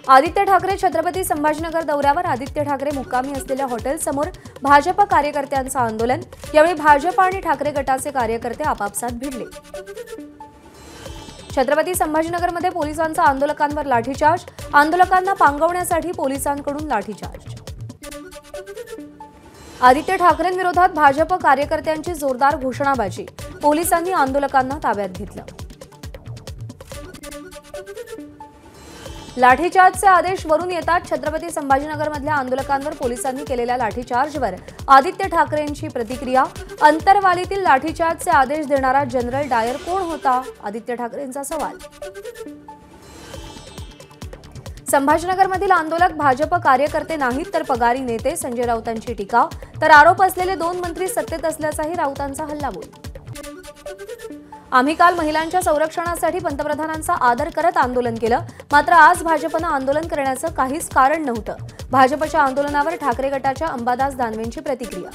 आदित्य ठाकरे छत्रपती संभाजीनगर दौऱ्यावर आदित्य ठाकरे मुक्कामी असलेल्या हॉटेलसमोर भाजप कार्यकर्त्यांचं आंदोलन। यावेळी भाजप आणि ठाकरे गटाचे कार्यकर्ते आपापसात भिडले। छत्रपती संभाजीनगरमध्ये पोलिसांचा आंदोलकांवर लाठीचार्ज, आंदोलकांना पांगवण्यासाठी पोलिसांकडून लाठीचार्ज। आदित्य ठाकरेंविरोधात भाजप कार्यकर्त्यांची जोरदार घोषणाबाजी, पोलिसांनी आंदोलकांना ताब्यात घेतलं। लाठीचार्जचे आदेश वरून येतात छत्रपती संभाजीनगरमधल्या आंदोलकांवर पोलिसांनी केलेल्या लाठीचार्जवर आदित्य ठाकरेंची प्रतिक्रिया। अंतरवालीतील लाठीचार्जचे आदेश देणारा जनरल डायर कोण होता, आदित्य ठाकरेंचा सवाल। संभाजीनगरमधील आंदोलक भाजप कार्यकर्ते नाहीत तर पगारी नेते, संजय राऊतांची टीका। तर आरोप असलेले 2 मंत्री सत्तेत असल्याचाही राऊतांचा हल्लाबोल। आम्ही काल महिलांच्या संरक्षणासाठी पंतप्रधानांचा आदर करत आंदोलन केलं, मात्र आज भाजपनं आंदोलन करण्याचं काहीच कारण नव्हतं। भाजपच्या आंदोलनावर ठाकरे गटाच्या अंबादास दानवेंची प्रतिक्रिया।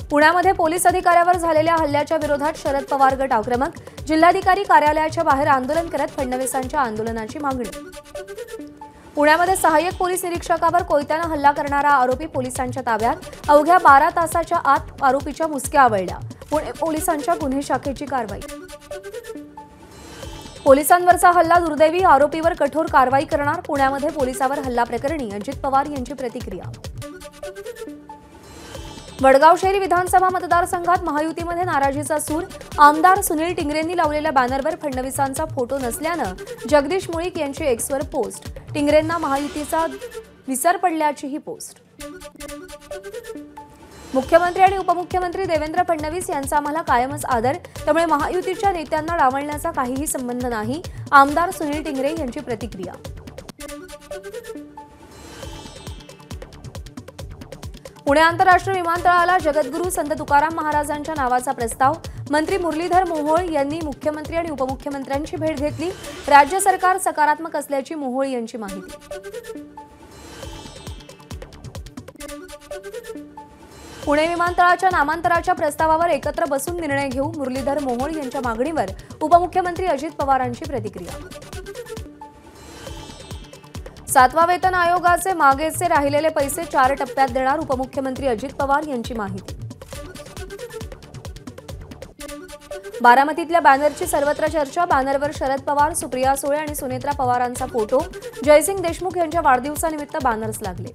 पुण्यामध्ये पोलीस अधिकाऱ्यावर झालेल्या हल्ल्याच्या विरोधात शरद पवार गट आक्रमक, जिल्हाधिकारी कार्यालयाच्या बाहेर आंदोलन करत फडणवीसांच्या आंदोलनाची मागणी। पुण्यामध्ये सहाय्यक पोलीस निरीक्षकावर कोयत्यानं हल्ला करणारा आरोपी पोलिसांच्या ताब्यात, अवघ्या 12 तासाच्या आत आरोपीच्या मुसक्या आवळल्या। पुणे पोलिसांच्या गुन्हे शाखेची कारवाई। पोलिसांवरचा हल्ला दुर्दैवी, आरोपीवर कठोर कारवाई करणार। पुण्यामध्ये पोलिसावर हल्ला प्रकरणी अजित पवार यांची प्रतिक्रिया। वडगाव शहरी विधानसभा मतदारसंघात महायुतीमध्ये नाराजीचा सूर, आमदार सुनील टिंगरेंनी लावलेल्या बॅनरवर फडणवीसांचा फोटो नसल्यानं जगदीश मुळीक यांची एक्सवर पोस्ट, टिंगरेंना महायुतीचा विसर पडल्याचीही पोस्ट। मुख्यमंत्री आणि उपमुख्यमंत्री देवेंद्र फडणवीस यांचा आम्हाला कायमच आदर, त्यामुळे महायुतीच्या नेत्यांना डावलण्याचा काहीही संबंध नाही, आमदार सुनील टिंगरे यांची प्रतिक्रिया। पुणे आंतरराष्ट्रीय विमानतळाला जगद्गुरू संत तुकाराम महाराजांच्या नावाचा प्रस्ताव, मंत्री मुरलीधर मोहोळ यांनी मुख्यमंत्री आणि उपमुख्यमंत्र्यांची भेट घेतली। राज्य सरकार सकारात्मक असल्याची मोहोळ यांची माहिती। पुणे विमानतळाच्या नामांतराच्या प्रस्तावावर एकत्र बसून निर्णय घेऊ, मुरलीधर मोहोळ यांच्या मागणीवर उपमुख्यमंत्री अजित पवारांची प्रतिक्रिया। 7वा वेतन आयोगाचे मागेचे राहिलेले पैसे 4 टप्प्यात देणार, उपमुख्यमंत्री अजित पवार यांची माहिती। बारामतीतल्या बॅनरची सर्वत्र चर्चा, बॅनरवर शरद पवार, सुप्रिया सुळे आणि सुनेत्रा पवारांचा फोटो, जयसिंग देशमुख यांच्या वाढदिवसानिमित्त बॅनर्स लागले।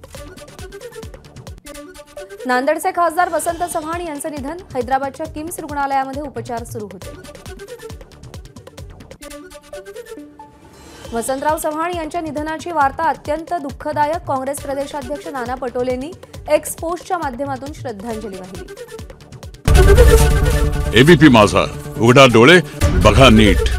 नांदेडचे खासदार वसंत चव्हाण यांचं निधन, हैदराबादच्या किम्स रुग्णालयामध्ये उपचार सुरू होते। वसंतराव चव्हाण यांच्या निधनाची वार्ता अत्यंत दुःखदायक, काँग्रेस प्रदेशाध्यक्ष नाना पटोलेंनी एक्स पोस्टच्या माध्यमातून श्रद्धांजली वाहिली। एबीपी माझा, उघडा डोळे बघा नीट।